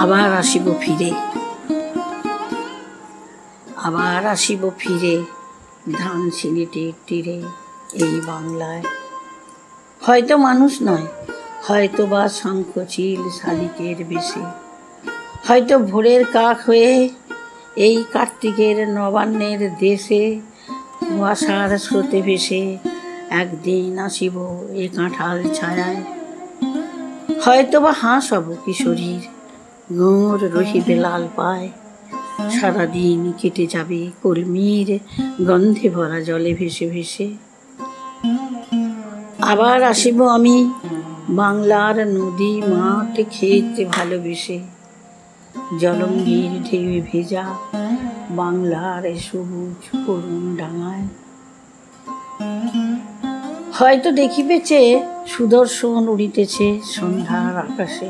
আবার আসিব ফিরে, আবার আসিব ফিরে ধান সিলেটের তীরে এই বাংলায়। হয়তো মানুষ নয়, হয়তো বা শঙ্খচিল শালিকের বেশে, হয়তো ভোরের কাক হয়ে এই কার্তিকের নবান্নের দেশে কুয়াশার স্রোতে ভেসে একদিন আসিব এ কাঁঠাল ছায়ায়। হয়তো বা হাঁস হব কিশোরীর, গোঁর রহিবে লাল পায়, সারাদিন কেটে যাবে কলমির গন্ধে ভরা জলে ভেসে ভেসে। আবার আসিব আমি বাংলার নদী মাঠ ক্ষেত ভালোবেসে, জলঙ্গির ঢেউয়ে ভেজা বাংলার সবুজ করুণ ডাঙায়। হয়তো দেখিবে চেয়ে সুদর্শন উড়িতেছে সন্ধ্যার আকাশে,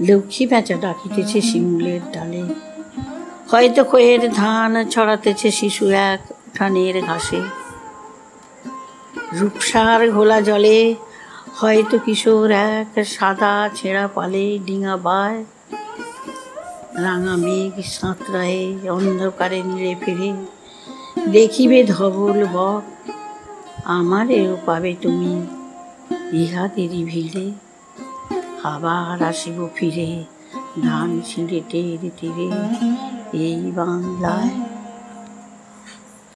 লক্ষ্মী প্যাঁচা ডাকিতেছে শিমুলের ডালে, হয়তো খয়ের ধান ছড়াতেছে শিশু এক উঠানের ঘাসে। রূপসার ঘোলা জলে হয়তো কিশোর এক সাদা ছেঁড়া পালে ডিঙা বায়, রাঙা মেঘ সাঁতরায়ে অন্ধকারে নীড়ে ফিরে দেখিবে ধবল বক, আমারেও পাবে তুমি ইহাদেরই ভিড়ে। আবার আসিব ফিরে ধান সিলেটের তীরে এই বাংলায়।